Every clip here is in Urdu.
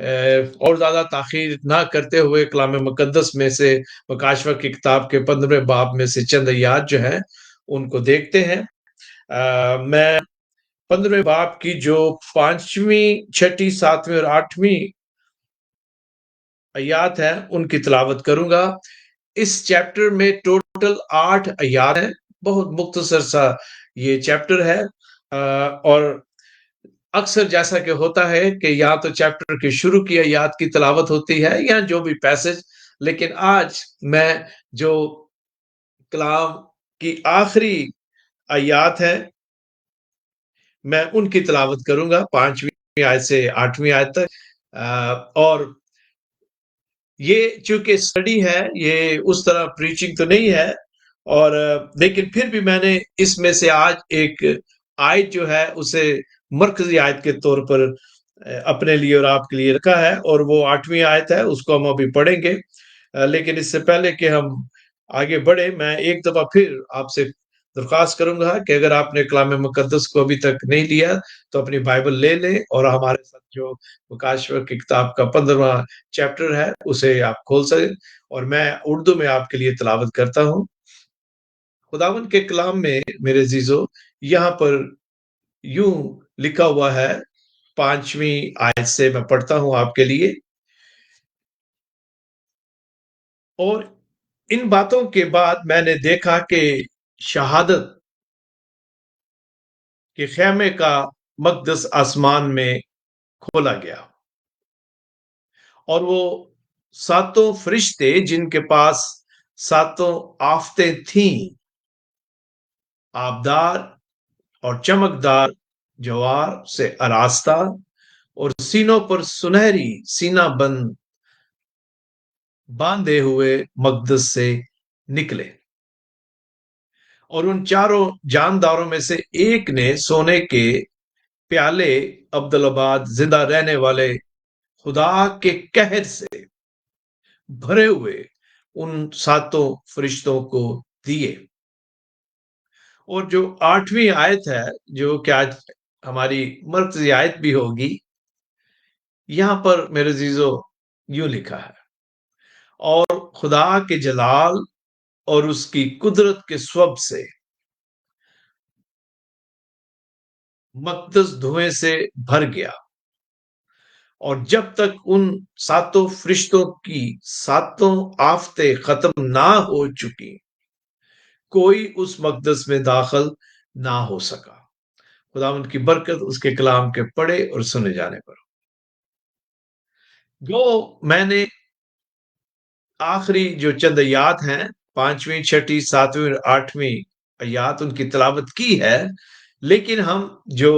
اور زیادہ تاخیر نہ کرتے ہوئے کلام مقدس میں سے مکاشفہ کی کتاب کے 15 باب میں سے چند آیات جو ہیں ان کو دیکھتے ہیں۔ میں 15 باب کی جو 5ویں، 6ٹھی، 7ویں اور 8ویں آیات ہیں ان کی تلاوت کروں گا۔ اس چیپٹر میں ٹوٹل 8 آیات ہیں، بہت مختصر سا یہ چیپٹر ہے، اور اکثر جیسا کہ ہوتا ہے کہ یا تو چیپٹر کے شروع کی آیات کی تلاوت ہوتی ہے یا جو بھی پیسج، لیکن آج میں جو کلام کی آخری آیات ہیں میں ان کی تلاوت کروں گا، 5ویں آیت سے 8ویں آیت تک۔ اور یہ چونکہ اسٹڈی ہے، یہ اس طرح پریچنگ تو نہیں ہے، اور لیکن پھر بھی میں نے اس میں سے آج ایک آیت جو ہے اسے مرکزی آیت کے طور پر اپنے لیے اور آپ کے لیے رکھا ہے، اور وہ 8ویں آیت ہے، اس کو ہم ابھی پڑھیں گے۔ لیکن اس سے پہلے کہ ہم آگے بڑھیں، میں ایک دفعہ پھر آپ سے درخواست کروں گا کہ اگر آپ نے کلام مقدس کو ابھی تک نہیں لیا تو اپنی بائبل لے لیں، اور ہمارے ساتھ جو مکاشفہ کی کتاب کا 15واں چیپٹر ہے اسے آپ کھول سکیں، اور میں اردو میں آپ کے لیے تلاوت کرتا ہوں۔ خداوند کے کلام میں میرے عزیزو یہاں پر یوں لکھا ہوا ہے، 5ویں آیت سے میں پڑھتا ہوں آپ کے لیے۔ اور ان باتوں کے بعد میں نے دیکھا کہ شہادت کے خیمے کا مقدس آسمان میں کھولا گیا، اور وہ 7 فرشتے جن کے پاس 7 آفتیں تھیں، آبدار اور چمکدار جوار سے آراستہ، اور سینوں پر سنہری سینہ بند باندھے ہوئے مقدس سے نکلے، اور ان 4 جانداروں میں سے ایک نے سونے کے پیالے عبدالآباد زندہ رہنے والے خدا کے قہر سے بھرے ہوئے ان 7 فرشتوں کو دیے۔ اور جو 8ویں آیت ہے، جو کہ آج ہماری مرکزی آیت بھی ہوگی، یہاں پر میرے عزیزو یوں لکھا ہے، اور خدا کے جلال اور اس کی قدرت کے سبب سے مقدس دھوئیں سے بھر گیا، اور جب تک ان 7 فرشتوں کی 7 آفتیں ختم نہ ہو چکی کوئی اس مقدس میں داخل نہ ہو سکا۔ خداوند کی برکت اس کے کلام کے پڑھے اور سنے جانے پر۔ جو میں نے آخری جو چند آیات ہیں، 5ویں، 6ٹھی، 7ویں اور 8ویں آیات، ان کی تلاوت کی ہے، لیکن ہم جو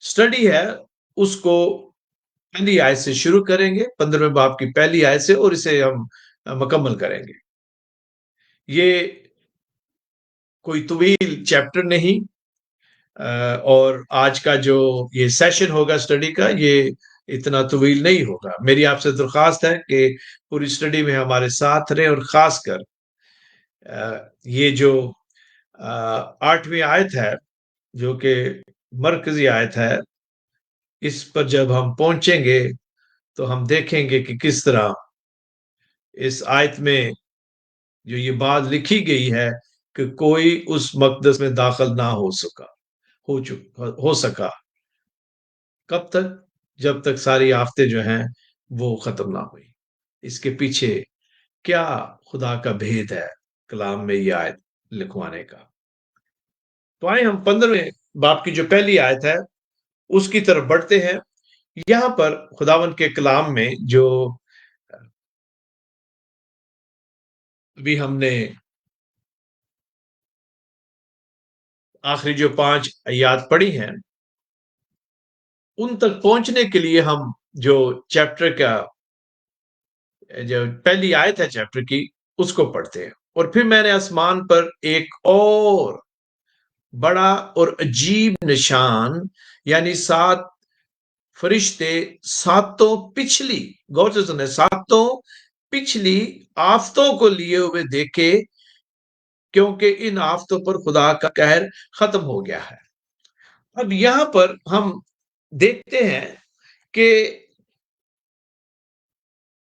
سٹڈی ہے اس کو پہلی آیت سے شروع کریں گے، 15ویں باب کی پہلی آیت سے، اور اسے ہم مکمل کریں گے۔ یہ کوئی طویل چیپٹر نہیں، اور آج کا جو یہ سیشن ہوگا سٹڈی کا، یہ اتنا طویل نہیں ہوگا۔ میری آپ سے درخواست ہے کہ پوری سٹڈی میں ہمارے ساتھ رہیں، اور خاص کر یہ جو 8ویں آیت ہے جو کہ مرکزی آیت ہے، اس پر جب ہم پہنچیں گے تو ہم دیکھیں گے کہ کس طرح اس آیت میں جو یہ بات لکھی گئی ہے کہ کوئی اس مقدس میں داخل نہ ہو سکا، کب تک؟ جب تک ساری آفتیں جو ہیں وہ ختم نہ ہوئی۔ اس کے پیچھے کیا خدا کا بھید ہے کلام میں یہ آیت لکھوانے کا؟ تو آئیں ہم 15ویں باب کی جو پہلی آیت ہے اس کی طرف بڑھتے ہیں۔ یہاں پر خداوند کے کلام میں جو ابھی ہم نے آخری جو 5 آیات پڑھی ہیں، ان تک پہنچنے کے لیے ہم جو چیپٹر کا جو پہلی آیت ہے چیپٹر کی، اس کو پڑھتے ہیں۔ اور پھر میں نے آسمان پر ایک اور بڑا اور عجیب نشان، یعنی 7 فرشتے 7 پچھلی، غور سے سنیں، 7 پچھلی آفتوں کو لیے ہوئے دیکھے، کیونکہ ان آفتوں پر خدا کا قہر ختم ہو گیا ہے۔ اب یہاں پر ہم دیکھتے ہیں کہ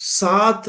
7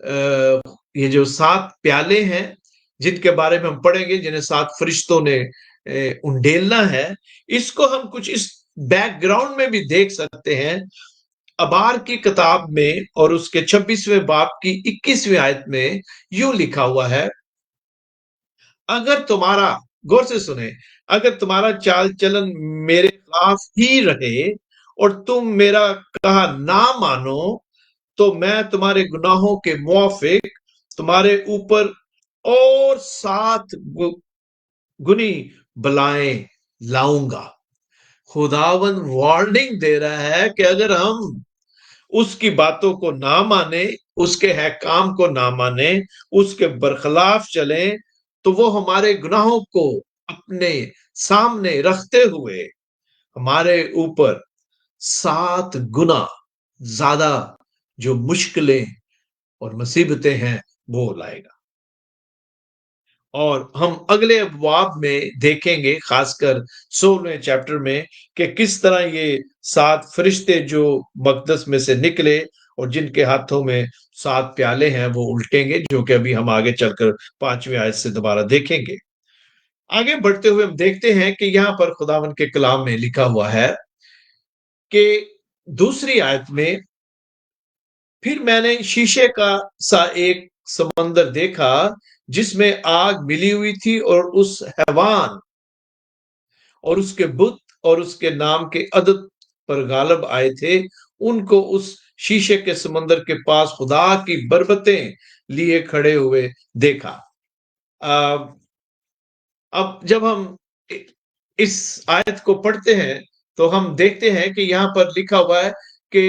یہ جو 7 پیالے ہیں جن کے بارے میں ہم پڑھیں گے، جنہیں 7 فرشتوں نے انڈیلنا ہے، اس کو ہم کچھ اس بیک گراؤنڈ میں بھی دیکھ سکتے ہیں۔ ابار کی کتاب میں اور اس کے 26ویں باب کی 21ویں آیت میں یوں لکھا ہوا ہے، اگر تمہارا، غور سے سنیں، اگر تمہارا چال چلن میرے خلاف ہی رہے اور تم میرا کہا نہ مانو، تو میں تمہارے گناہوں کے موافق تمہارے اوپر اور 7 گنی بلائیں لاؤں گا۔ خداوند وارننگ دے رہا ہے کہ اگر ہم اس کی باتوں کو نہ مانیں، اس کے احکام کو نہ مانیں، اس کے برخلاف چلیں، تو وہ ہمارے گناہوں کو اپنے سامنے رکھتے ہوئے ہمارے اوپر 7 گنا زیادہ جو مشکلیں اور مصیبتیں ہیں وہ لائے گا۔ اور ہم اگلے ابواب میں دیکھیں گے، خاص کر 16ویں چیپٹر میں، کہ کس طرح یہ 7 فرشتے جو مقدس میں سے نکلے اور جن کے ہاتھوں میں 7 پیالے ہیں وہ الٹیں گے، جو کہ ابھی ہم آگے چل کر 5ویں آیت سے دوبارہ دیکھیں گے۔ آگے بڑھتے ہوئے ہم دیکھتے ہیں کہ یہاں پر خداوند کے کلام میں لکھا ہوا ہے کہ دوسری آیت میں، پھر میں نے شیشے کا سا ایک سمندر دیکھا جس میں آگ ملی ہوئی تھی، اور اس حیوان اور اس کے بت اور اس کے نام کے عدد پر غالب آئے تھے، ان کو اس شیشے کے سمندر کے پاس خدا کی بربتیں لیے کھڑے ہوئے دیکھا۔ اب جب ہم اس آیت کو پڑھتے ہیں تو ہم دیکھتے ہیں کہ یہاں پر لکھا ہوا ہے کہ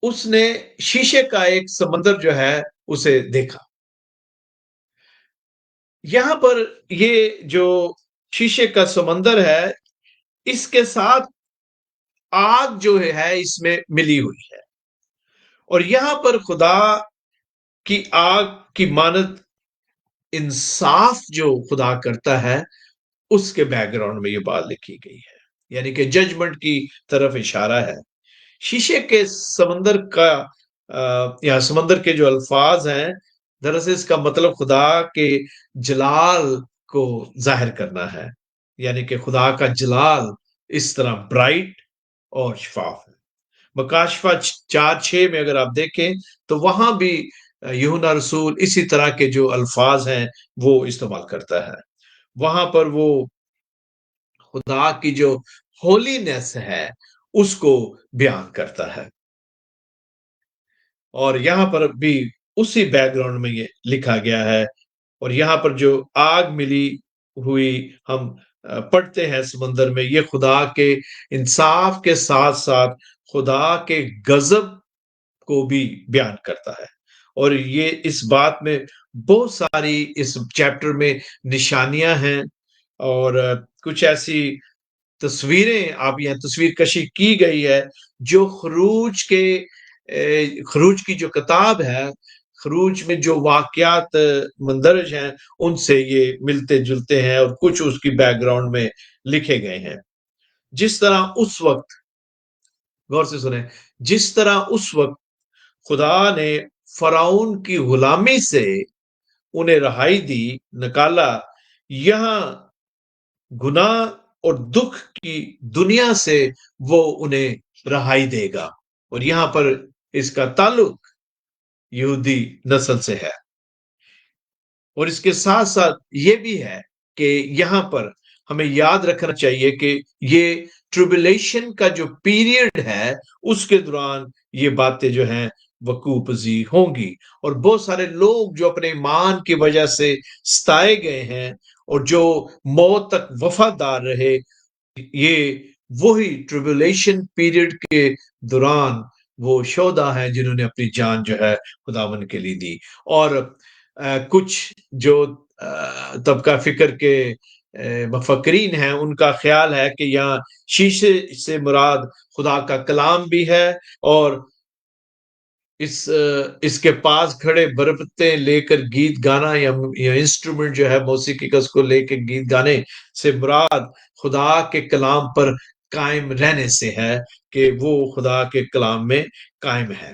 اس نے شیشے کا ایک سمندر جو ہے اسے دیکھا۔ یہاں پر یہ جو شیشے کا سمندر ہے، اس کے ساتھ آگ جو ہے اس میں ملی ہوئی ہے، اور یہاں پر خدا کی آگ کی مانند انصاف جو خدا کرتا ہے، اس کے بیک گراؤنڈ میں یہ بات لکھی گئی ہے، یعنی کہ ججمنٹ کی طرف اشارہ ہے۔ شیشے کے سمندر کا یا سمندر کے جو الفاظ ہیں، دراصل اس کا مطلب خدا کے جلال کو ظاہر کرنا ہے، یعنی کہ خدا کا جلال اس طرح برائٹ اور شفاف ہے۔ مکاشفہ 4:6 میں اگر آپ دیکھیں تو وہاں بھی یوحنا رسول اسی طرح کے جو الفاظ ہیں وہ استعمال کرتا ہے۔ وہاں پر وہ خدا کی جو ہولینس ہے اس کو بیان کرتا ہے، اور یہاں پر بھی اسی بیک گراؤنڈ میں یہ لکھا گیا ہے۔ اور یہاں پر جو آگ ملی ہوئی ہم پڑھتے ہیں سمندر میں، یہ خدا کے انصاف کے ساتھ ساتھ خدا کے غضب کو بھی بیان کرتا ہے۔ اور یہ اس بات میں بہت ساری اس چیپٹر میں نشانیاں ہیں، اور کچھ ایسی تصویریں آپ یہاں تصویر کشی کی گئی ہے جو خروج کی جو کتاب ہے، خروج میں جو واقعات مندرج ہیں ان سے یہ ملتے جلتے ہیں، اور کچھ اس کی بیک گراؤنڈ میں لکھے گئے ہیں۔ جس طرح اس وقت، غور سے سنیں، جس طرح اس وقت خدا نے فرعون کی غلامی سے انہیں رہائی دی، نکالا، یہاں گناہ اور دکھ کی دنیا سے وہ انہیں رہائی دے گا، اور یہاں پر اس کا تعلق یہودی نسل سے ہے۔ اور اس کے ساتھ ساتھ یہ بھی ہے کہ یہاں پر ہمیں یاد رکھنا چاہیے کہ یہ ٹریبولیشن کا جو پیریڈ ہے اس کے دوران یہ باتیں جو ہیں وقوع پذیر ہوں گی، اور بہت سارے لوگ جو اپنے ایمان کی وجہ سے ستائے گئے ہیں اور جو موت تک وفادار رہے، یہ وہی ٹریبولیشن پیریڈ کے دوران وہ شہداء ہیں جنہوں نے اپنی جان جو ہے خداوند کے لیے دی۔ اور کچھ جو طبقہ فکر کے مفکرین ہیں ان کا خیال ہے کہ یہاں شیشے سے مراد خدا کا کلام بھی ہے، اور اس کے پاس کھڑے بربتیں لے کر گیت گانا یا انسٹرومنٹ جو ہے موسیقی کا، اس کو لے کے گیت گانے سے مراد خدا کے کلام پر قائم رہنے سے ہے، کہ وہ خدا کے کلام میں قائم ہے۔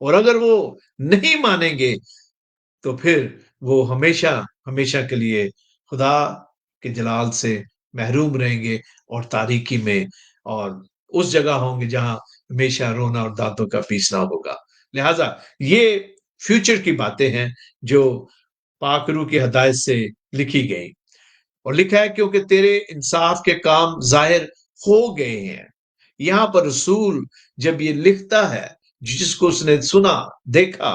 اور اگر وہ نہیں مانیں گے تو پھر وہ ہمیشہ ہمیشہ کے لیے خدا کے جلال سے محروم رہیں گے اور تاریکی میں اور اس جگہ ہوں گے جہاں ہمیشہ رونا اور دانتوں کا پیسنا ہوگا۔ لہذا یہ فیوچر کی باتیں ہیں جو پاک روح کی ہدایت سے لکھی گئی، اور لکھا ہے کیونکہ تیرے انصاف کے کام ظاہر ہو گئے ہیں۔ یہاں پر رسول جب یہ لکھتا ہے، جس کو اس نے سنا دیکھا،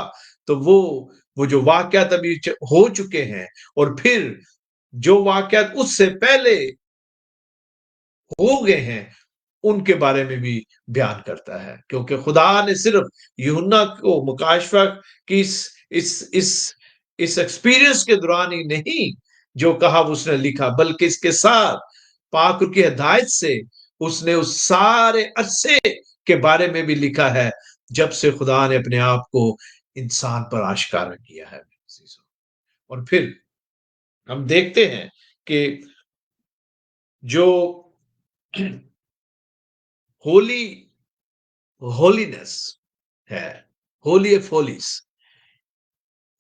تو وہ جو واقعات ابھی ہو چکے ہیں اور پھر جو واقعات اس سے پہلے ہو گئے ہیں ان کے بارے میں بھی بیان کرتا ہے، کیونکہ خدا نے صرف یوحنا کو مکاشفہ کی اس ایکسپیرینس کے دوران ہی نہیں جو کہا اس نے لکھا، بلکہ اس کے ساتھ پاک روح کی ہدایت سے اس نے اس سارے عرصے کے بارے میں بھی لکھا ہے جب سے خدا نے اپنے آپ کو انسان پر آشکار کیا ہے۔ اور پھر ہم دیکھتے ہیں کہ جو ہولینس ہے، ہولی آف ہولیز،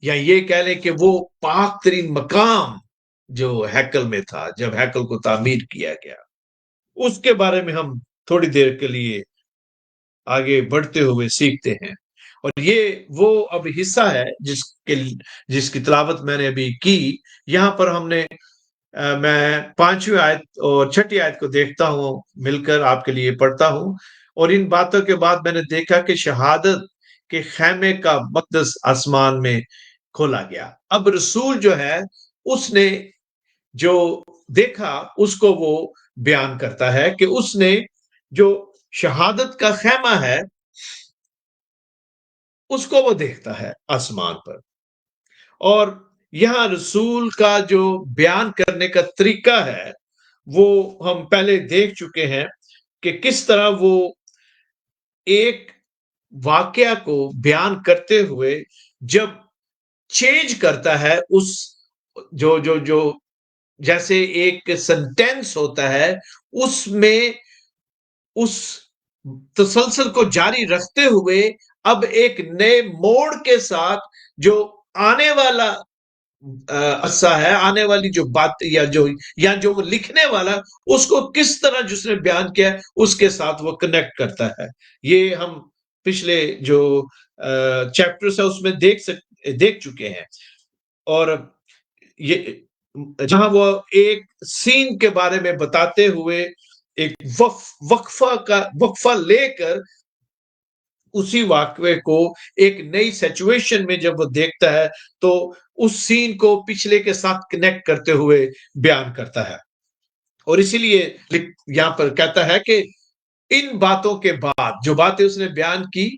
یا یہ کہہ لیں کہ وہ پاک ترین مقام جو ہیکل میں تھا جب ہیکل کو تعمیر کیا گیا، اس کے بارے میں ہم تھوڑی دیر کے لیے آگے بڑھتے ہوئے سیکھتے ہیں۔ اور یہ وہ اب حصہ ہے جس کی تلاوت میں نے ابھی کی۔ یہاں پر ہم نے میں 5ویں آیت اور 6ٹھی آیت کو دیکھتا ہوں، مل کر آپ کے لیے پڑھتا ہوں۔ اور ان باتوں کے بعد میں نے دیکھا کہ شہادت کے خیمے کا مقدس آسمان میں کھولا گیا۔ اب رسول جو ہے اس نے جو دیکھا اس کو وہ بیان کرتا ہے کہ اس نے جو شہادت کا خیمہ ہے اس کو وہ دیکھتا ہے آسمان پر۔ اور یہاں رسول کا جو بیان کرنے کا طریقہ ہے وہ ہم پہلے دیکھ چکے ہیں کہ کس طرح وہ ایک واقعہ کو بیان کرتے ہوئے جب چینج کرتا ہے اس جو جیسے ایک سینٹینس ہوتا ہے اس میں اس تسلسل کو جاری رکھتے ہوئے اب ایک نئے موڑ کے ساتھ جو آنے والا عرصہ ہے، آنے والی جو بات یا جو وہ لکھنے والا اس کو کس طرح جس نے بیان کیا اس کے ساتھ وہ کنیکٹ کرتا ہے۔ یہ ہم پچھلے جو چیپٹرز ہے اس میں دیکھ چکے ہیں۔ اور یہ جہاں وہ ایک سین کے بارے میں بتاتے ہوئے ایک وقفہ لے کر اسی واقعے کو ایک نئی سچویشن میں جب وہ دیکھتا ہے تو اس سین کو پچھلے کے ساتھ کنیکٹ کرتے ہوئے بیان کرتا ہے۔ اور اسی لیے یہاں پر کہتا ہے کہ ان باتوں کے بعد جو باتیں اس نے بیان کی،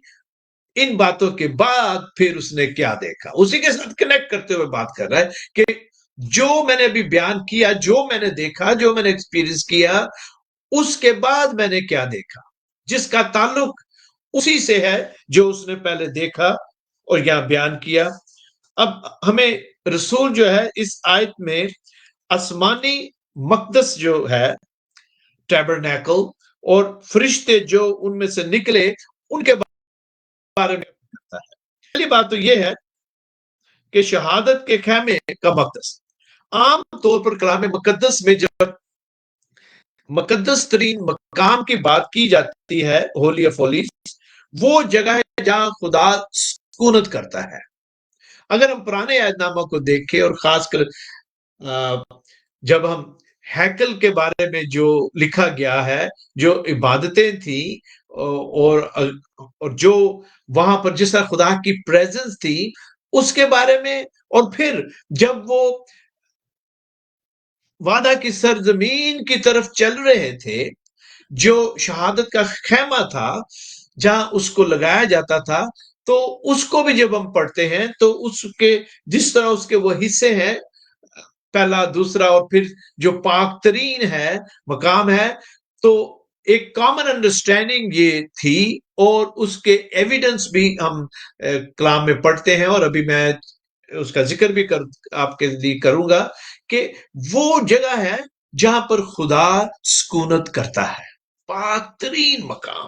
ان باتوں کے بعد پھر اس نے کیا دیکھا، اسی کے ساتھ کنیکٹ کرتے ہوئے بات کر رہا ہے کہ جو میں نے ابھی بیان کیا، جو میں نے دیکھا، جو میں نے ایکسپیرینس کیا، اس کے بعد میں نے کیا دیکھا، جس کا تعلق اسی سے ہے جو اس نے پہلے دیکھا اور یہاں بیان کیا۔ اب ہمیں رسول جو ہے اس آیت میں آسمانی مقدس جو ہے ٹیبرنیکل اور فرشتے جو ان میں سے نکلے ان کے بارے میں کرتا ہے۔ پہلی بات تو یہ ہے کہ شہادت کے خیمے کا مقدس، عام طور پر کلام مقدس میں جب مقدس ترین مقام کی بات کی جاتی ہے، ہولی آف ہولیز، وہ جگہ ہے جہاں خدا سکونت کرتا ہے۔ اگر ہم پرانے عہد نامہ کو دیکھیں اور خاص کر جب ہم ہیکل کے بارے میں جو لکھا گیا ہے، جو عبادتیں تھیں اور جو وہاں پر جس طرح خدا کی پریزنس تھی اس کے بارے میں، اور پھر جب وہ وعدہ کی سرزمین کی طرف چل رہے تھے، جو شہادت کا خیمہ تھا جہاں اس کو لگایا جاتا تھا، تو اس کو بھی جب ہم پڑھتے ہیں تو اس کے جس طرح اس کے وہ حصے ہیں، پہلا، دوسرا اور پھر جو پاک ترین ہے مقام ہے، تو ایک کامن انڈرسٹینڈنگ یہ تھی، اور اس کے ایویڈنس بھی ہم کلام میں پڑھتے ہیں، اور ابھی میں اس کا ذکر بھی آپ کے لیے کروں گا کہ وہ جگہ ہے جہاں پر خدا سکونت کرتا ہے، پاک ترین مقام۔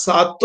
7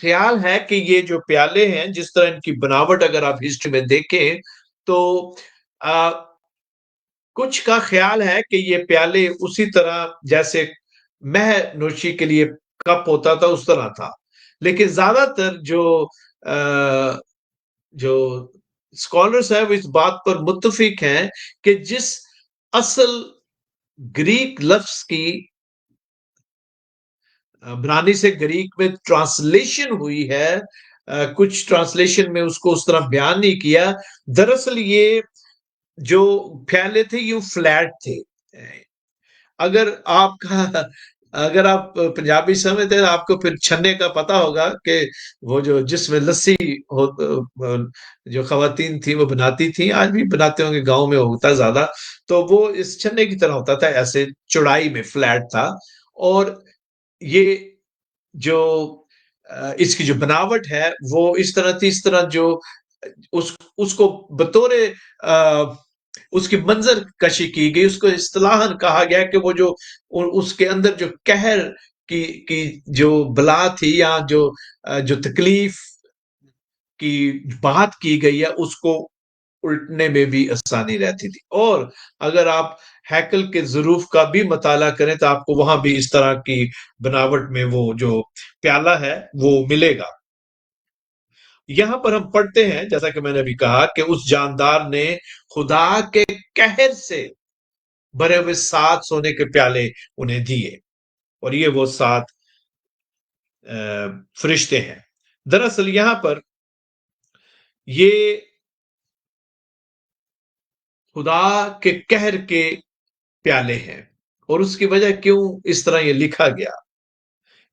خیال ہے کہ یہ جو پیالے ہیں، جس طرح ان کی بناوٹ اگر آپ ہسٹری میں دیکھیں تو کچھ کا خیال ہے کہ یہ پیالے اسی طرح جیسے مہ نوشی کے لیے کپ ہوتا تھا اس طرح تھا، لیکن زیادہ تر جو اسکالرس ہیں وہ اس بات پر متفق ہیں کہ جس اصل گریک لفظ کی برانی سے گریک میں ٹرانسلیشن ہوئی ہے، کچھ ٹرانسلیشن میں اس کو اس طرح بیان نہیں کیا، دراصل یہ جو پھیلے تھے یہ فلیٹ تھے۔ اگر آپ پنجابی سمجھتے ہیں آپ کو پھر چھنے کا پتا ہوگا کہ وہ جو جس میں لسی جو خواتین تھی وہ بناتی تھیں، آج بھی بناتے ہوں گے، گاؤں میں ہوتا ہے زیادہ، تو وہ اس چھنے کی طرح ہوتا تھا، ایسے چوڑائی میں فلیٹ تھا، اور یہ جو اس کی جو بناوٹ ہے وہ اس طرح تھی، اس طرح جو اس کو بطور اس کی منظر کشی کی گئی، اس کو اصطلاحاً کہا گیا کہ وہ جو اس کے اندر جو قہر کی جو بلا تھی یا جو تکلیف کی بات کی گئی ہے اس کو الٹنے میں بھی آسانی رہتی تھی۔ اور اگر آپ ہیکل کے ظروف کا بھی مطالعہ کریں تو آپ کو وہاں بھی اس طرح کی بناوٹ میں وہ جو پیالہ ہے وہ ملے گا۔ یہاں پر ہم پڑھتے ہیں جیسا کہ میں نے ابھی کہا کہ اس جاندار نے خدا کے قہر سے بھرے ہوئے 7 سونے کے پیالے انہیں دیے، اور یہ وہ 7 فرشتے ہیں۔ دراصل یہاں پر یہ خدا کے قہر کے پیالے ہیں، اور اس کی وجہ کیوں اس طرح یہ لکھا گیا،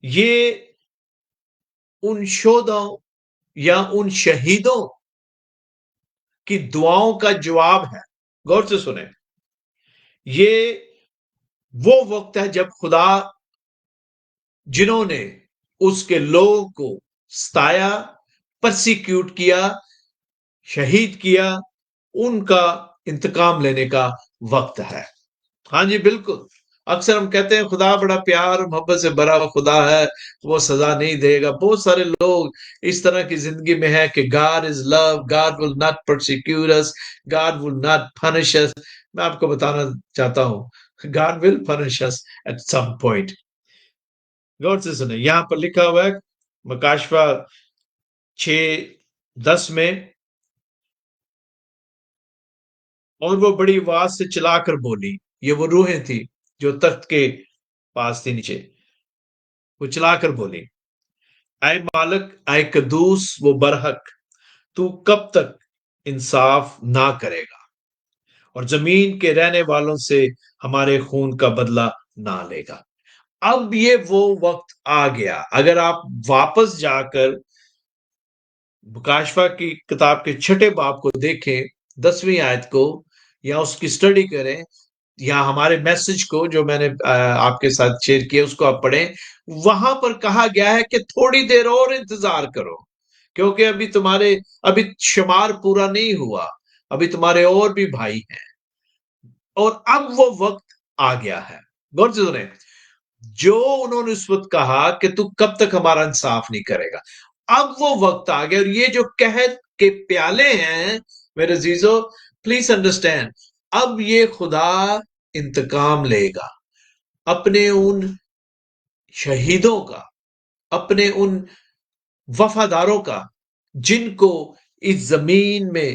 یہ ان شہداؤں یا ان شہیدوں کی دعاؤں کا جواب ہے۔ غور سے سنیں، یہ وہ وقت ہے جب خدا جنہوں نے اس کے لوگوں کو ستایا، پرسیکیوٹ کیا، شہید کیا، ان کا انتقام لینے کا وقت ہے۔ ہاں جی بالکل، اکثر ہم کہتے ہیں خدا بڑا پیار اور محبت سے بھرا ہوا خدا ہے، وہ سزا نہیں دے گا۔ بہت سارے لوگ اس طرح کی زندگی میں ہے کہ God is love, God will not persecute us, God will not punish us۔ میں آپ کو بتانا چاہتا ہوں God will punish us at some point۔ غور سے سنیں، یہاں پر لکھا ہوا ہے مکاشفہ 6:10 میں، اور وہ بڑی آواز سے چلا کر بولی، یہ وہ روحیں تھی جو تخت کے پاس تھی نیچے، وہ چلا کر بولی، اے مالک، اے قدوس و برحق، تو کب تک انصاف نہ کرے گا اور زمین کے رہنے والوں سے ہمارے خون کا بدلہ نہ لے گا۔ اب یہ وہ وقت آ گیا۔ اگر آپ واپس جا کر مکاشفہ کی کتاب کے 6 باب کو دیکھیں، 10ویں آیت کو، یا اس کی سٹڈی کریں، یا ہمارے میسج کو جو میں نے آپ کے ساتھ شیئر کیا اس کو آپ پڑھیں، وہاں پر کہا گیا ہے کہ تھوڑی دیر اور انتظار کرو، کیونکہ ابھی شمار پورا نہیں ہوا، ابھی تمہارے اور بھی بھائی ہیں، اور اب وہ وقت آ گیا ہے۔ غور سے سنیں، جو انہوں نے اس وقت کہا کہ تو کب تک ہمارا انصاف نہیں کرے گا، اب وہ وقت آ گیا، اور یہ جو قحط کے پیالے ہیں میرے عزیزو، پلیز انڈرسٹینڈ، اب یہ خدا انتقام لے گا اپنے ان شہیدوں کا، اپنے ان وفاداروں کا جن کو اس زمین میں،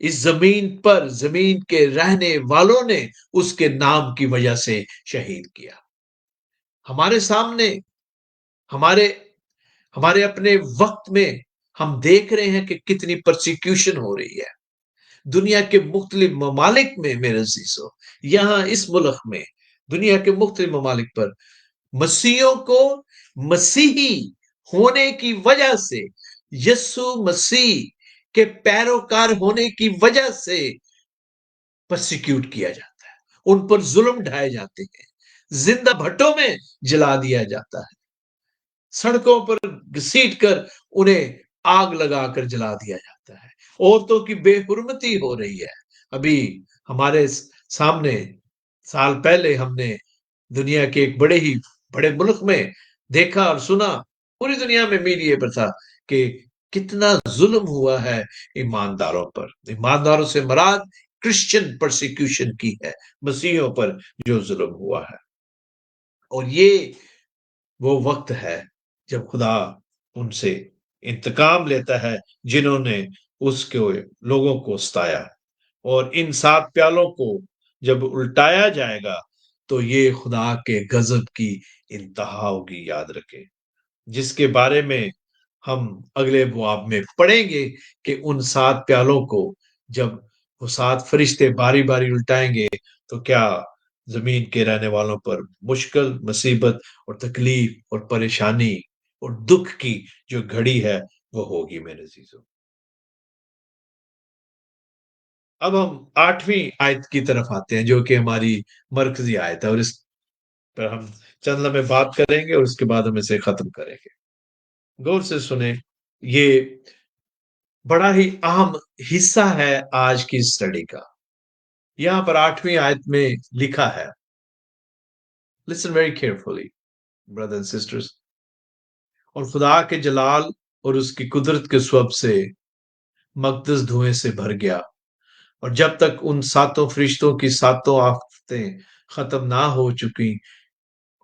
اس زمین پر، زمین کے رہنے والوں نے اس کے نام کی وجہ سے شہید کیا۔ ہمارے سامنے، ہمارے اپنے وقت میں ہم دیکھ رہے ہیں کہ کتنی پرسیکیوشن ہو رہی ہے دنیا کے مختلف ممالک میں میرے عزیزو، یہاں اس ملک میں، دنیا کے مختلف ممالک پر مسیحیوں کو مسیحی ہونے کی وجہ سے، یسوع مسیح کے پیروکار ہونے کی وجہ سے پرسیکیوٹ کیا جاتا ہے، ان پر ظلم ڈھائے جاتے ہیں، زندہ بھٹوں میں جلا دیا جاتا ہے، سڑکوں پر گھسیٹ کر انہیں آگ لگا کر جلا دیا جاتا ہے، عورتوں کی بے حرمتی ہو رہی ہے۔ ابھی ہمارے سامنے سال پہلے ہم نے دنیا کے ایک بڑے ملک میں دیکھا اور سنا پوری دنیا میں میڈیا پر تھا کہ کتنا ظلم ہوا ہے ایمانداروں پر. ایمانداروں سے مراد کرسچن پرسیکیوشن کی ہے، مسیحیوں پر جو ظلم ہوا ہے. اور یہ وہ وقت ہے جب خدا ان سے انتقام لیتا ہے جنہوں نے اس کے لوگوں کو ستایا. اور ان 7 پیالوں کو جب الٹایا جائے گا تو یہ خدا کے غضب کی انتہا ہوگی، یاد رکھیں، جس کے بارے میں ہم اگلے ابواب میں پڑھیں گے کہ ان 7 پیالوں کو جب وہ 7 فرشتے باری باری الٹائیں گے تو کیا زمین کے رہنے والوں پر مشکل، مصیبت اور تکلیف اور پریشانی اور دکھ کی جو گھڑی ہے وہ ہوگی میرے عزیزوں. اب ہم 8ویں آیت کی طرف آتے ہیں جو کہ ہماری مرکزی آیت ہے، اور اس پر ہم چند لمحے بات کریں گے اور اس کے بعد ہم اسے ختم کریں گے. غور سے سنیں، یہ بڑا ہی اہم حصہ ہے آج کی اسٹڈی کا. یہاں پر 8ویں آیت میں لکھا ہے، listen very carefully brothers and sisters، اور خدا کے جلال اور اس کی قدرت کے سبب سے مقدس دھوئیں سے بھر گیا، اور جب تک ان 7 فرشتوں کی 7 آفتیں ختم نہ ہو چکی.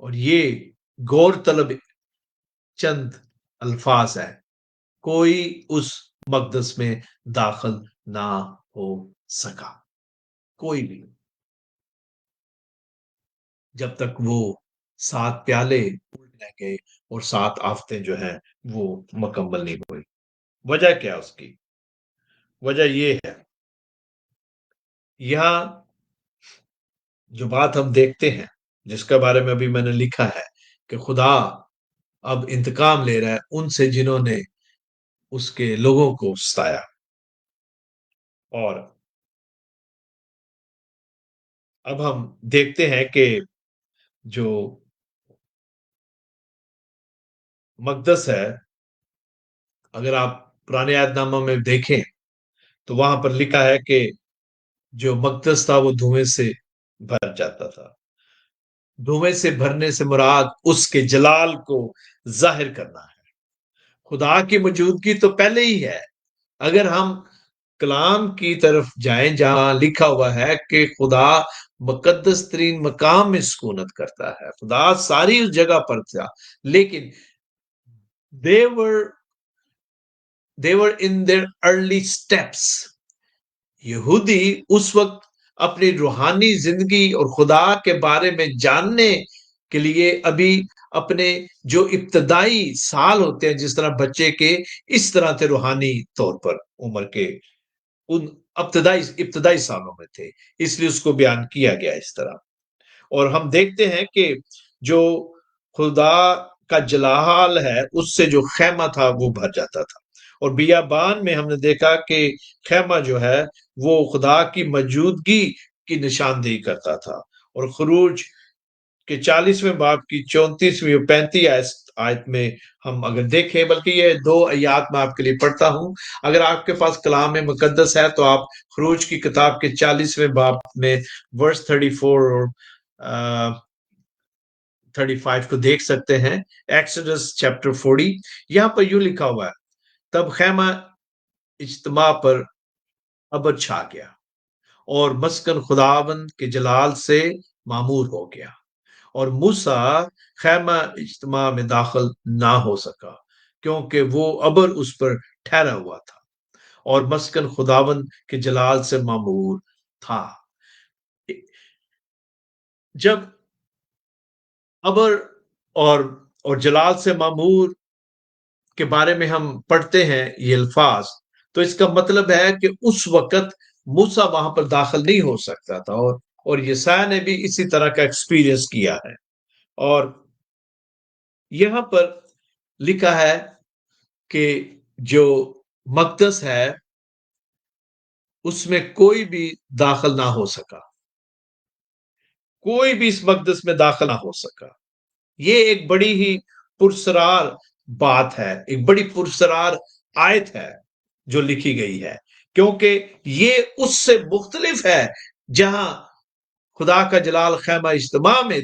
اور یہ غور طلب چند الفاظ ہے، کوئی اس مقدس میں داخل نہ ہو سکا، کوئی بھی، جب تک وہ 7 پیالے الٹ نہ گئے اور 7 آفتیں جو ہیں وہ مکمل نہیں ہوئی. وجہ کیا اس کی؟ وجہ یہ ہے، یہاں جو بات ہم دیکھتے ہیں جس کے بارے میں ابھی میں نے لکھا ہے کہ خدا اب انتقام لے رہا ہے ان سے جنہوں نے اس کے لوگوں کو ستایا. اور اب ہم دیکھتے ہیں کہ جو مقدس ہے، اگر آپ پرانے عہد نامہ میں دیکھیں تو وہاں پر لکھا ہے کہ جو مقدس تھا وہ دھوئیں سے بھر جاتا تھا. دھوئیں سے بھرنے سے مراد اس کے جلال کو ظاہر کرنا ہے. خدا کی موجودگی تو پہلے ہی ہے. اگر ہم کلام کی طرف جائیں جہاں لکھا ہوا ہے کہ خدا مقدس ترین مقام میں سکونت کرتا ہے، خدا ساری اس جگہ پر تھا، لیکن they were in their early steps. یہودی اس وقت اپنی روحانی زندگی اور خدا کے بارے میں جاننے کے لیے ابھی اپنے جو ابتدائی سال ہوتے ہیں جس طرح بچے کے، اس طرح سے روحانی طور پر عمر کے ان ابتدائی سالوں میں تھے، اس لیے اس کو بیان کیا گیا اس طرح. اور ہم دیکھتے ہیں کہ جو خدا کا جلال ہے اس سے جو خیمہ تھا وہ بھر جاتا تھا. اور بیابان میں ہم نے دیکھا کہ خیمہ جو ہے وہ خدا کی موجودگی کی نشاندہی کرتا تھا. اور خروج کے 40ویں باب کی 34ویں اور 35 آیت میں ہم اگر دیکھیں، بلکہ یہ 2 آیات میں آپ کے لیے پڑھتا ہوں. اگر آپ کے پاس کلام مقدس ہے تو آپ خروج کی کتاب کے 40ویں باب میں ورس 34 اور 35 کو دیکھ سکتے ہیں. ایکسوڈس چیپٹر 40، یہاں پر یوں لکھا ہوا ہے، تب خیمہ اجتماع پر ابر چھا گیا اور مسکن خداوند کے جلال سے معمور ہو گیا، اور موسیٰ خیمہ اجتماع میں داخل نہ ہو سکا کیونکہ وہ ابر اس پر ٹھہرا ہوا تھا اور مسکن خداوند کے جلال سے معمور تھا. جب ابر اور جلال سے معمور کے بارے میں ہم پڑھتے ہیں یہ الفاظ، تو اس کا مطلب ہے کہ اس وقت موسیٰ وہاں پر داخل نہیں ہو سکتا تھا، اور یسایا نے بھی اسی طرح کا ایکسپیرینس کیا ہے. اور یہاں پر لکھا ہے کہ جو مقدس ہے اس میں کوئی بھی داخل نہ ہو سکا، کوئی بھی اس مقدس میں داخل نہ ہو سکا. یہ ایک بڑی ہی پرسرار بات ہے، ایک بڑی پرسرار آیت ہے جو لکھی گئی ہے، کیونکہ یہ اس سے مختلف ہے جہاں خدا کا جلال خیمہ اجتماع میں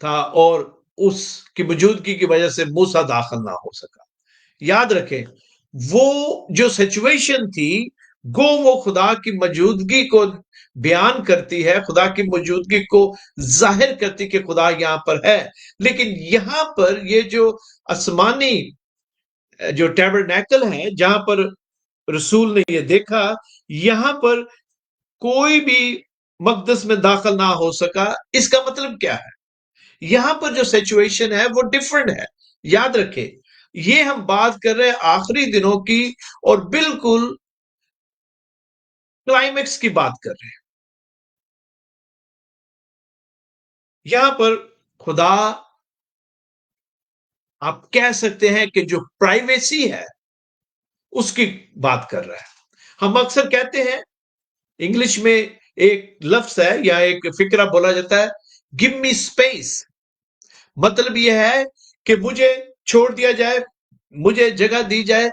تھا اور اس کی موجودگی کی وجہ سے موسیٰ داخل نہ ہو سکا. یاد رکھیں وہ جو سچویشن تھی گو وہ خدا کی موجودگی کو بیان کرتی ہے، خدا کی موجودگی کو ظاہر کرتی کہ خدا یہاں پر ہے. لیکن یہاں پر یہ جو آسمانی جو ٹیبرنیکل ہے جہاں پر رسول نے یہ دیکھا، یہاں پر کوئی بھی مقدس میں داخل نہ ہو سکا. اس کا مطلب کیا ہے؟ یہاں پر جو سچویشن ہے وہ ڈیفرنٹ ہے. یاد رکھیں یہ ہم بات کر رہے ہیں آخری دنوں کی اور بالکل کلائمیکس کی بات کر رہے ہیں. یہاں پر خدا آپ کہہ سکتے ہیں کہ جو پرائیویسی ہے اس کی بات کر رہا ہے. ہم اکثر کہتے ہیں انگلش میں ایک لفظ ہے یا ایک فکرہ بولا جاتا ہے گیو می اسپیس. مطلب یہ ہے کہ مجھے چھوڑ دیا جائے، مجھے جگہ دی جائے.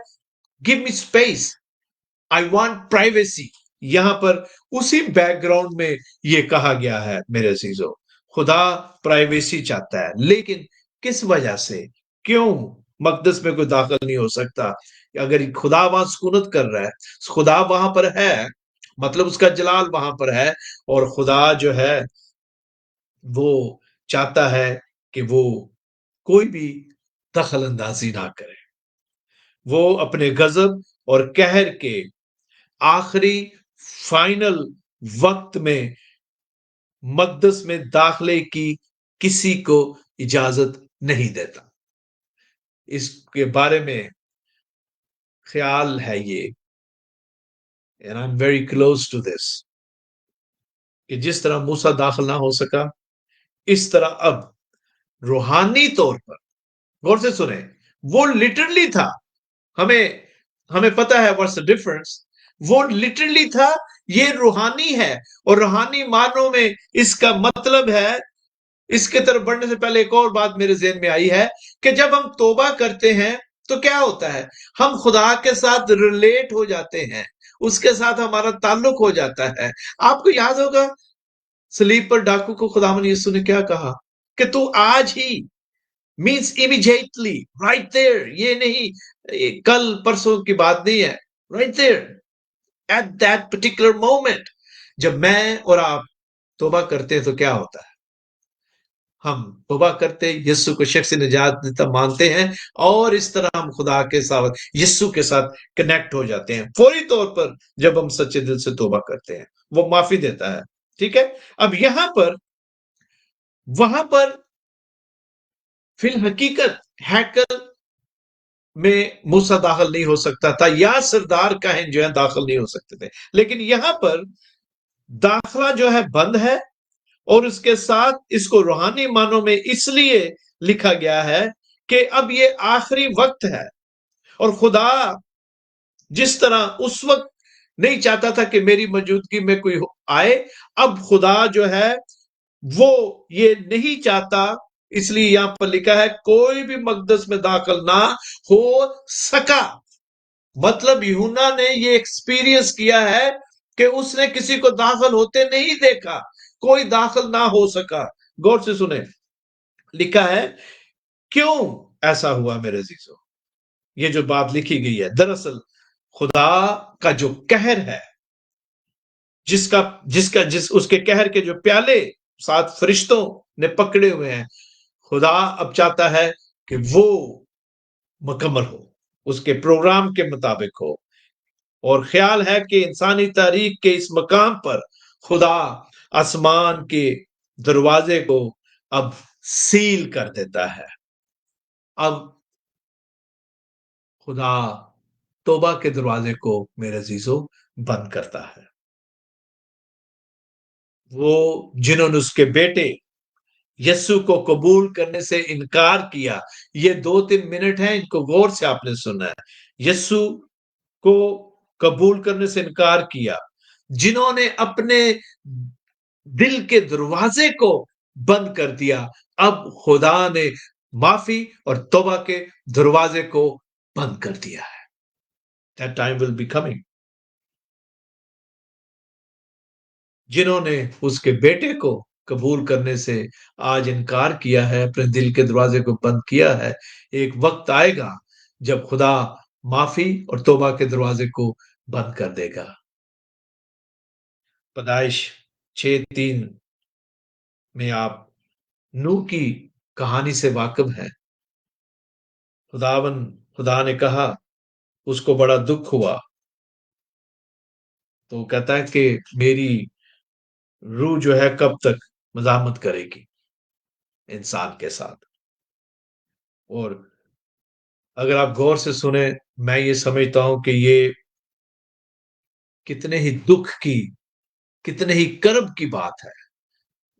Give me space, I want privacy. یہاں پر اسی بیک گراؤنڈ میں یہ کہا گیا ہے میرے عزیزو، خدا پرائیویسی چاہتا ہے. لیکن کس وجہ سے؟ کیوں مقدس میں کوئی داخل نہیں ہو سکتا؟ اگر خدا وہاں سکونت کر رہا ہے، خدا وہاں پر ہے، مطلب اس کا جلال وہاں پر ہے. اور خدا جو ہے وہ چاہتا ہے کہ وہ کوئی بھی دخل اندازی نہ کرے. وہ اپنے غضب اور قہر کے آخری فائنل وقت میں مقدس میں داخلے کی کسی کو اجازت نہیں دیتا. اس کے بارے میں خیال ہے یہ and I'm very close to this کہ جس طرح موسیٰ داخل نہ ہو سکا، اس طرح اب روحانی طور پر غور سے سنیں وہ لٹرلی تھا. ہمیں پتا ہے what's the difference. وہ لٹرلی تھا، یہ روحانی ہے. اور روحانی معنوں میں اس کا مطلب ہے، اس کے طرف بڑھنے سے پہلے ایک اور بات میرے ذہن میں آئی ہے کہ جب ہم توبہ کرتے ہیں تو کیا ہوتا ہے؟ ہم خدا کے ساتھ ریلیٹ ہو جاتے ہیں، اس کے ساتھ ہمارا تعلق ہو جاتا ہے. آپ کو یاد ہوگا صلیب پر ڈاکو کو خداوند یسوع نے کیا کہا کہ تو آج ہی means immediately right there. یہ نہیں کل پرسوں کی بات نہیں ہے، right there at that particular moment. جب میں اور آپ توبہ کرتے ہیں تو کیا ہوتا ہے؟ ہم توبہ کرتے یسوع کو شخص نجات دیتا مانتے ہیں اور اس طرح ہم خدا کے ساتھ یسوع کے ساتھ کنیکٹ ہو جاتے ہیں فوری طور پر. جب ہم سچے دل سے توبہ کرتے ہیں وہ معافی دیتا ہے. ٹھیک ہے. اب یہاں پر وہاں پر فی الحقیقت ہیکل میں موسیٰ داخل نہیں ہو سکتا تھا یا سردار کاہن جو ہے داخل نہیں ہو سکتے تھے. لیکن یہاں پر داخلہ جو ہے بند ہے اور اس کے ساتھ اس کو روحانی معنوں میں اس لیے لکھا گیا ہے کہ اب یہ آخری وقت ہے. اور خدا جس طرح اس وقت نہیں چاہتا تھا کہ میری موجودگی میں کوئی آئے، اب خدا جو ہے وہ یہ نہیں چاہتا. اس لیے یہاں پر لکھا ہے کوئی بھی مقدس میں داخل نہ ہو سکا. مطلب یوحنا نے یہ ایکسپیرینس کیا ہے کہ اس نے کسی کو داخل ہوتے نہیں دیکھا، کوئی داخل نہ ہو سکا. غور سے سنیں لکھا ہے کیوں ایسا ہوا میرے عزیزو. یہ جو بات لکھی گئی ہے دراصل خدا کا جو قہر ہے، اس کے قہر کے جو پیالے 7 فرشتوں نے پکڑے ہوئے ہیں، خدا اب چاہتا ہے کہ وہ مکمل ہو، اس کے پروگرام کے مطابق ہو. اور خیال ہے کہ انسانی تاریخ کے اس مقام پر خدا آسمان کے دروازے کو اب سیل کر دیتا ہے. اب خدا توبہ کے دروازے کو میرے عزیزو بند کرتا ہے. وہ جنہوں نے اس کے بیٹے یسوع کو قبول کرنے سے انکار کیا، یہ 2-3 منٹ ہیں، ان کو غور سے آپ نے سننا ہے. یسوع کو قبول کرنے سے انکار کیا، جنہوں نے اپنے دل کے دروازے کو بند کر دیا، اب خدا نے معافی اور توبہ کے دروازے کو بند کر دیا ہے. That time will be coming. جنہوں نے اس کے بیٹے کو قبول کرنے سے آج انکار کیا ہے، اپنے دل کے دروازے کو بند کیا ہے، ایک وقت آئے گا جب خدا معافی اور توبہ کے دروازے کو بند کر دے گا۔ پیدائش 6:3 میں آپ نوح کی کہانی سے واقف ہیں۔ خدا نے کہا، اس کو بڑا دکھ ہوا، تو وہ کہتا ہے کہ میری روح جو ہے کب تک مزاحمت کرے گی انسان کے ساتھ۔ اور اگر آپ غور سے سنیں، میں یہ سمجھتا ہوں کہ یہ کتنے ہی دکھ کی، کتنے ہی کرب کی بات ہے۔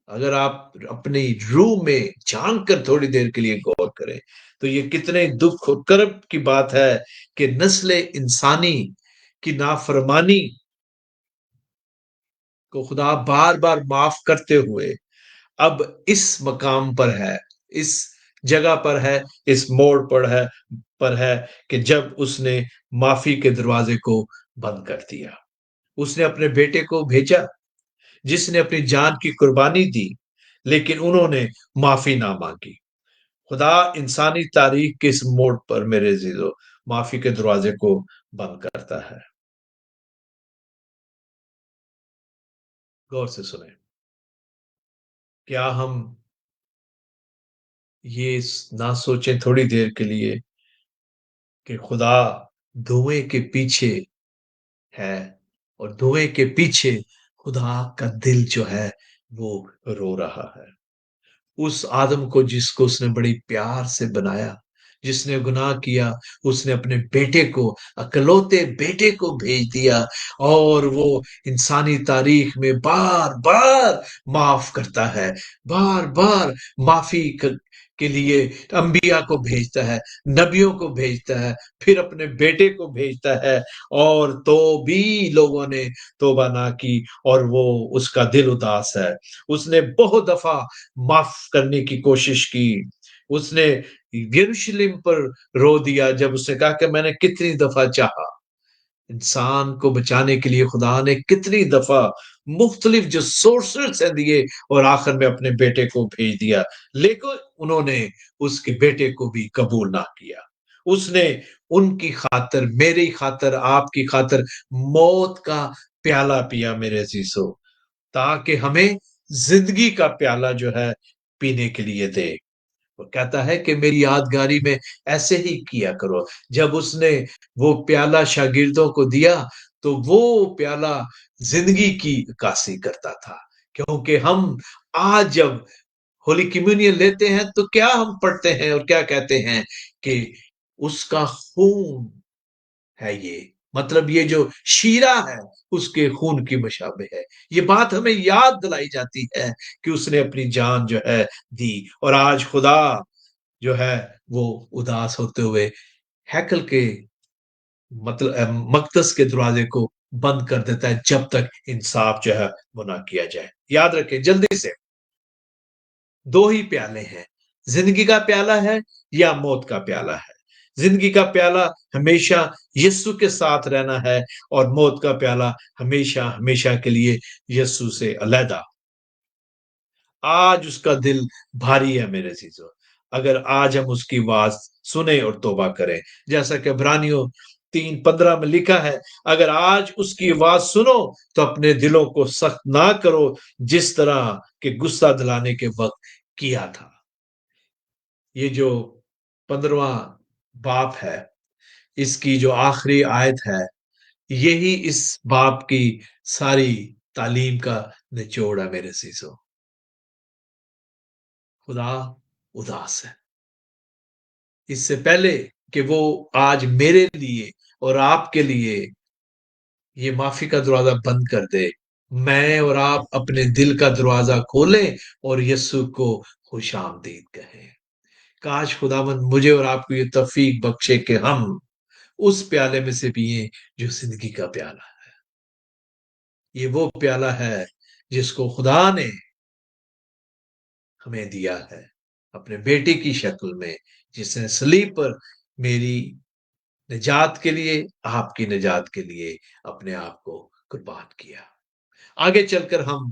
اگر آپ اپنی روح میں جان کر تھوڑی دیر کے لیے غور کریں تو یہ کتنے دکھ اور کرب کی بات ہے کہ نسل انسانی کی نافرمانی کو خدا بار بار معاف کرتے ہوئے اب اس مقام پر ہے، اس جگہ پر ہے، اس موڑ پر ہے کہ جب اس نے معافی کے دروازے کو بند کر دیا۔ اس نے اپنے بیٹے کو بھیجا جس نے اپنی جان کی قربانی دی، لیکن انہوں نے معافی نہ مانگی۔ خدا انسانی تاریخ کے اس موڑ پر میرے عزیزو معافی کے دروازے کو بند کرتا ہے۔ غور سے سنیں، کیا ہم یہ نہ سوچیں تھوڑی دیر کے لیے کہ خدا دھوئیں کے پیچھے ہے، اور دھوئیں کے پیچھے خدا کا دل جو ہے وہ رو رہا ہے۔ اس آدم کو جس کو اس نے بڑی پیار سے بنایا، جس نے گناہ کیا، اس نے اپنے بیٹے کو، اکلوتے بیٹے کو بھیج دیا، اور وہ انسانی تاریخ میں بار بار معاف کرتا ہے، بار بار معافی کے لیے انبیاء کو بھیجتا ہے، نبیوں کو بھیجتا ہے، پھر اپنے بیٹے کو بھیجتا ہے، اور تو بھی لوگوں نے توبہ نہ کی، اور وہ اس کا دل اداس ہے۔ اس نے بہت دفعہ معاف کرنے کی کوشش کی، اس نے یروشلم پر رو دیا جب اس نے کہا کہ میں نے کتنی دفعہ چاہا۔ انسان کو بچانے کے لیے خدا نے کتنی دفعہ مختلف جو سورسز ہیں دیے، اور آخر میں اپنے بیٹے کو بھیج دیا، لیکن انہوں نے اس کے بیٹے کو بھی قبول نہ کیا۔ اس نے ان کی خاطر، میری خاطر، آپ کی خاطر موت کا پیالہ پیا میرے عزیزو، تاکہ ہمیں زندگی کا پیالہ جو ہے پینے کے لیے دے۔ وہ کہتا ہے کہ میری یادگاری میں ایسے ہی کیا کرو۔ جب اس نے وہ پیالہ شاگردوں کو دیا تو وہ پیالہ زندگی کی عکاسی کرتا تھا، کیونکہ ہم آج جب ہولی کمیونین لیتے ہیں تو کیا ہم پڑھتے ہیں اور کیا کہتے ہیں کہ اس کا خون ہے، یہ مطلب یہ جو شیرہ ہے اس کے خون کی مشابہ ہے۔ یہ بات ہمیں یاد دلائی جاتی ہے کہ اس نے اپنی جان جو ہے دی، اور آج خدا جو ہے وہ اداس ہوتے ہوئے ہیکل کے مقدس کے دروازے کو بند کر دیتا ہے جب تک انصاف جو ہے وہ نہ کیا جائے۔ یاد رکھیں جلدی سے، دو ہی پیالے ہیں، زندگی کا پیالہ ہے یا موت کا پیالہ ہے۔ زندگی کا پیالہ ہمیشہ یسوع کے ساتھ رہنا ہے، اور موت کا پیالہ ہمیشہ ہمیشہ کے لیے یسوع سے علیحدہ۔ آج اس کا دل بھاری ہے میرے عزیزو، اگر آج ہم اس کی آواز سنیں اور توبہ کریں، جیسا کہ عبرانیوں 3:15 میں لکھا ہے، اگر آج اس کی آواز سنو تو اپنے دلوں کو سخت نہ کرو جس طرح کہ غصہ دلانے کے وقت کیا تھا۔ یہ جو 15واں باپ ہے، اس کی جو آخری آیت ہے، یہی اس باپ کی ساری تعلیم کا نچوڑ ہے میرے عزیزو۔ خدا اداس ہے، اس سے پہلے کہ وہ آج میرے لیے اور آپ کے لیے یہ معافی کا دروازہ بند کر دے، میں اور آپ اپنے دل کا دروازہ کھولیں اور یسوع کو خوش آمدید کہیں۔ کاش خداوند مجھے اور آپ کو یہ توفیق بخشے کہ ہم اس پیالے میں سے پیئیں جو زندگی کا پیالہ ہے۔ یہ وہ پیالہ ہے جس کو خدا نے ہمیں دیا ہے اپنے بیٹے کی شکل میں، جس نے صلیب پر میری نجات کے لیے، آپ کی نجات کے لیے اپنے آپ کو قربان کیا۔ آگے چل کر ہم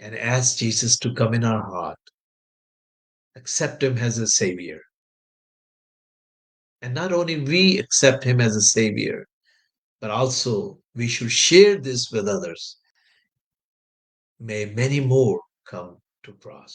and ask Jesus to come in our heart, accept him as a savior. And not only we accept him as a savior, but also we should share this with others. May many more come to cross.